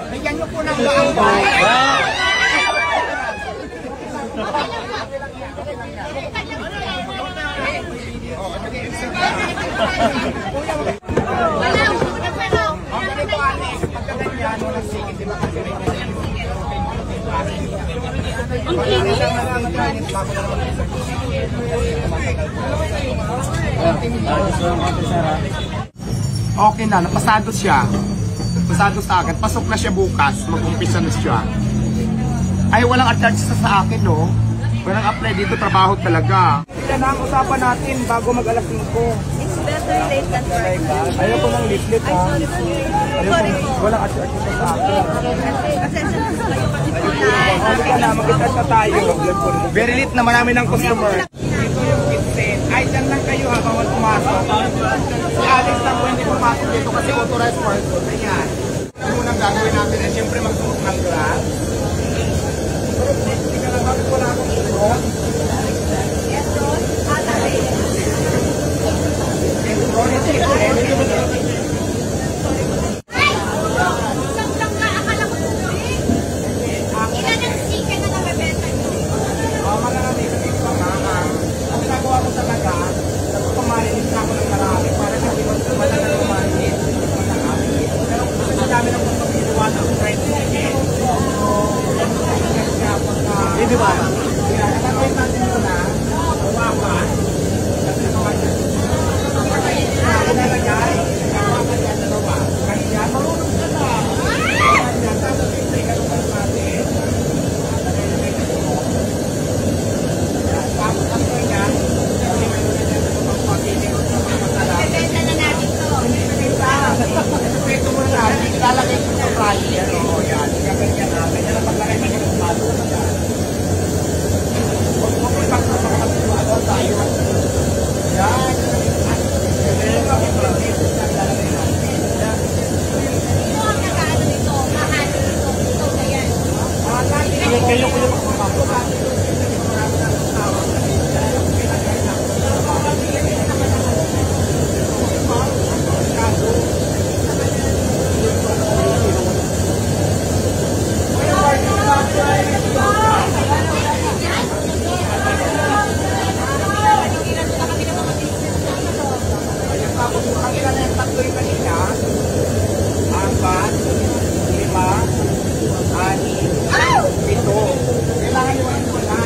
Bigyan nyo po ng baambay. Okay na, napasado siya. Pasado sa akin. Pasok na siya bukas. Mag-umpisa na siya. Ay, walang attach sa akin, no? Walang apply dito. Trabaho talaga. Yan na ang usapan natin bago mag-alas 5. It's better late than sorry. Ayaw ko ng leaflet, ha? Sorry po. Walang attach sa akin. Asensya na kayo kasi po Halika na, mag-attach na tayo. Very late naman namin ng customer. Ito yung kitset. Ay, dyan lang kayo ha, bawal pumasok. Si Alex lang po hindi pumasok dito kasi authorized person. Ayan. Ano munang gagawin natin ay siyempre magsuot ng glass. Pero hindi ka na bakit wala akong suot. Yes, Ron. Atali. Di ba? Nakakawin natin ito na hawakan. Nalagay. Hawakan yan dalawa. Kaya marunong ka na. Kaya sasabihin ka naman natin. Tapos ang kanya, hindi may ulit na magpapiling sa mga matalap. Bebenta na natin to. Ito mo na, ilalagay ko sa fry. Yan o, yan. Ganyan natin. Yan ang paglagay mo ng mato na yan. Tayo. Yan. Ito ang nag-ano nito. Mahal nito. Ito na yan. Kayo ko yung ang ilan na yung tatlo yung kanina, 4, 5, 6, 7. Kailangan yung ano mo na,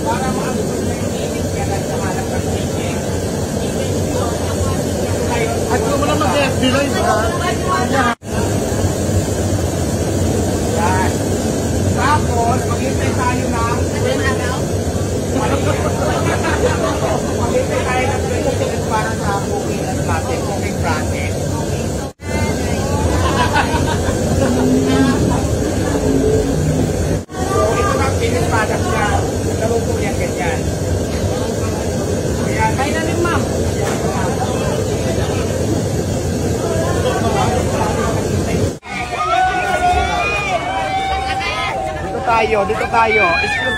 para maabot na yung init kaya nagsahanap ng ticket. At kung mo lang mag-FB live, ha? Yan. Tapos, maghintay tayo ng 20 araw. Maghintay tayo ng 20 minutes para sa cooking at natin, cooking process. So, ito na ang finished product niya. Naluto yan ganyan. Ayan. Kaya na rin, ma'am. Dito tayo. Excuse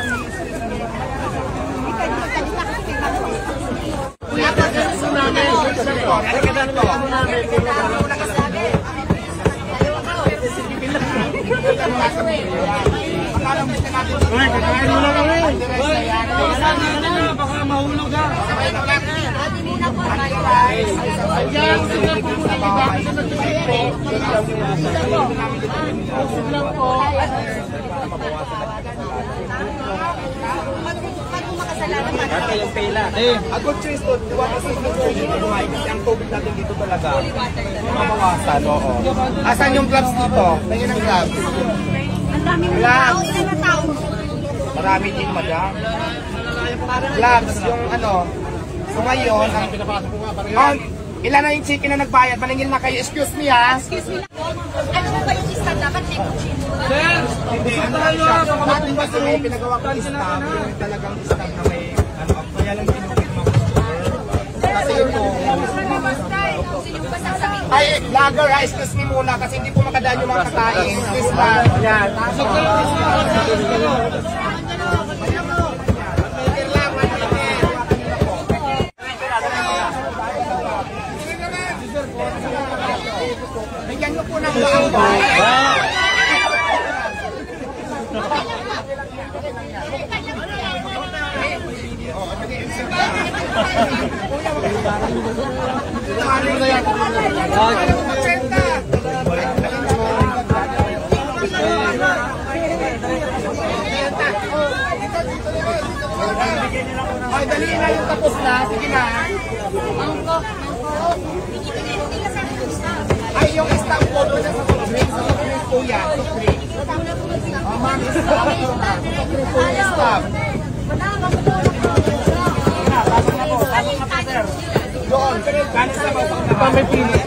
me. Baka mahulog ka. A good choice to, water solution dito ay kasi ang tubig natin dito talaga mabawasan, oo. Asan yung gloves dito? Tingin ang gloves. Ang daming tao, ilan na tao? Marami din, madam. Gloves, yung ano. So ngayon, ilan na yung chicken na nagbayad? Maningil na kayo. Excuse me, ha? Excuse me lang. Ano ba yung stand? Dapat may kuchino. Sir! Dati kasi pinagawa ko yung staff, yung talagang staff na may ano, kaya lang pinupit mga customer. Kasi ito, ay, vlogger, excuse me muna kasi hindi po makadaan yung mga kakain. Please lang. Yan. Ay, dali na yung tapos na. Sige na. Ay, yung stamp po doon sa soft drinks. Sa soft drinks po yan. Soft drinks. Oh, ma'am, stamp. Soft drinks po yung stamp. Pasok na po. Pasok na po, sir. Doon. Kanin sa bawang na. Pa may pili.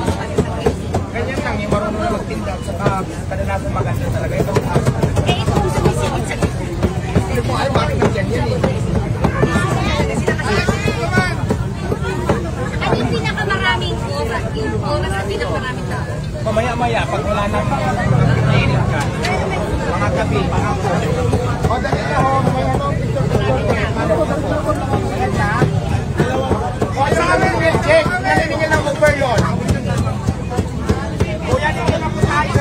Ganyan lang, yung marunong na magtinda. Saka kadalasan maganda talaga. Ito ang aso. Eh, ito ang sumisigit sa Hindi po, ay bakit nandiyan yan eh. ano yung pinakamaraming oras? Yung oras na pinakamaraming tao? Mamaya-maya, pag wala nang mainit ka. Mga gabi, mga po. O, dali na ho. Mamaya na ang picture. Ayan na. O, sa amin, we'll check. Nalilingin ng overload. Kuya, dito na po tayo.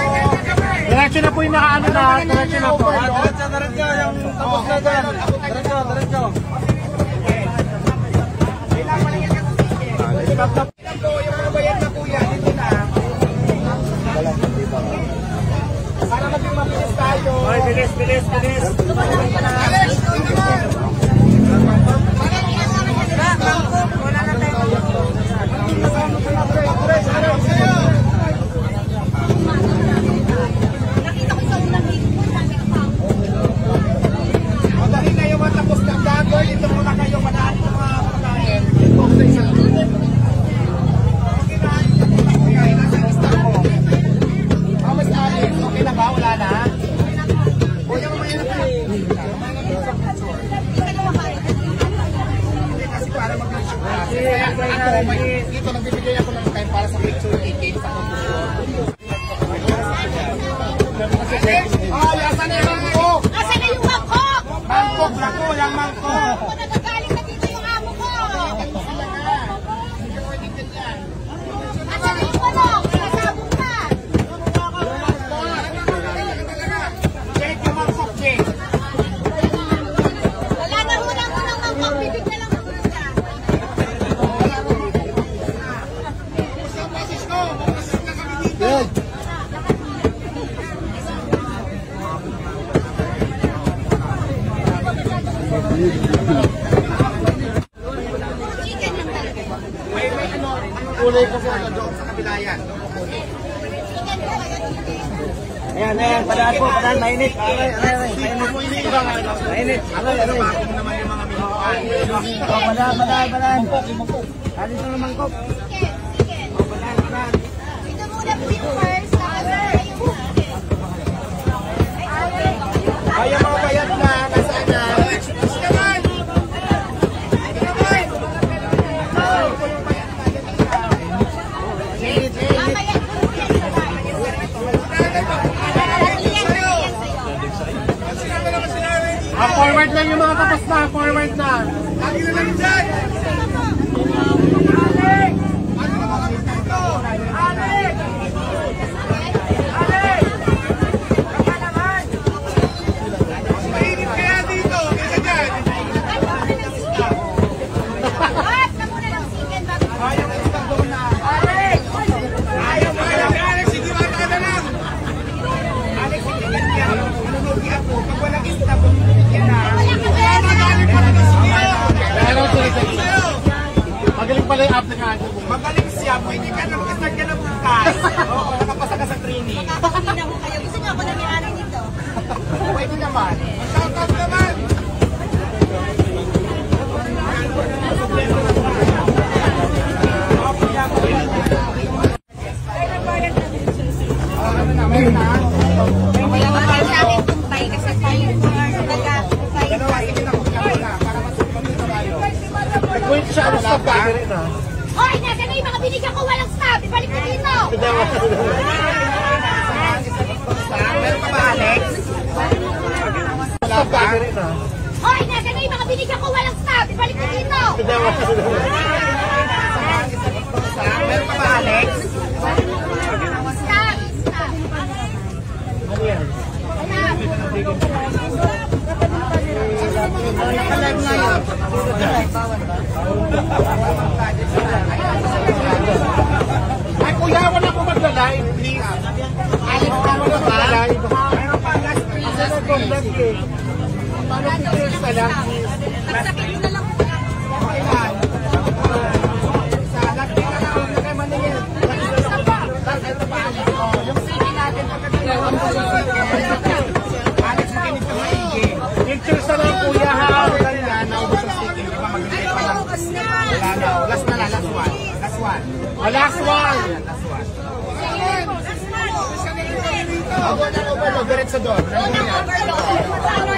Diretso na po yung nakaano na. Diretso na po. Diretso. Yung tapos na dyan. Diretso. Kailangan mo na yan kasi. Ilan po, yung mga bayan na kuya, dito na. Para maging mabilis tayo. Ay, bilis. Alex, dito mo. Wala na tayo. Nakita ko sa unang video ko, sabi ko pa. O, dahil na yung matapos ng dago, dito muna kayo madaan ng mga pagkain. Okay, nasa lista ko. Oh, Miss Alex, okay na ba? Wala na? O, yung mamaya na pa. Hindi kasi para mag-picture ka. Kaya ako, dito nagbibigay ako ng time para sa picture ticket sa conclusion. Oh, yasan na yung mangkok! Asan na yung mangkok? Mangkok na ko, walang mangkok! Ako nagagaling na dito yung amo ko. Asan na yung manok? Nasabog na. Check yung mangkok, check! Wala na unang mangkok. Bibig na lang ako siya. Chicken lang talaga. May ano, kulay ko po doon sa kabila yan. Chicken talaga. Ayan, padaan po, mainit. Mainit. Ano naman yung mga minuan? Padaan. Alis na naman ko. Chicken. Ito muna po yung first. Tapos yung Ay, yung mga bayad na, nasaan na? Forward lang yung mga tapos na. Forward na. Lagi na lang dyan! Mainit kaya dito, kaysa dyan! Ayaw mo sa doon na. Ayaw mo, Alex, hindi mata na lang. Alex, hindi ganyan. Nanunugi ako. Pag walang istab, yan na. Magaling pala yung applicant. Magaling siya, pwede ka na mag-start ka na bukas. Oo, nakapasa ka sa training. Gusto niyo ako na may ano nito? Pwede naman. Shout-out naman! Meron na. Wala ka kayo sa akin tumbay kasi tayo nag-tumbay. Dalawa, sige na, kuya na. Para mas tayo. Nag-wait siya, ano sa pagkiri na. Hoy, nasa na yung mga binigyan ko walang stop. Ibalik ko dito. Meron ka ba, Alex? Wala Sa ba? pagkiri na. Hoy, nasa na yung mga binigyan ko walang stop. Ibalik ko dito. Meron ka ba, Alex? Stop. Stop. Ano yan? Naka-live ngayon. Ay, kuya, wala ko magla-live, please. Alex, wala ko magla-live. Meron pa, last please. Paano pictures na lang, please? Pagsakit mo na lang. Okay lang. Sa last week na lang, kay Maningil. Ito pa, Alex. Yung CD natin pagkakalawa. Alex, makinig ka maigi. Pictures na lang, kuya, ha? Ganyan, naubos ang CD. Di ba mag-delay pa lang? Wala na. Last na lang, last one. Last one. Last one. Last one. Overload, diretso doon. Overload.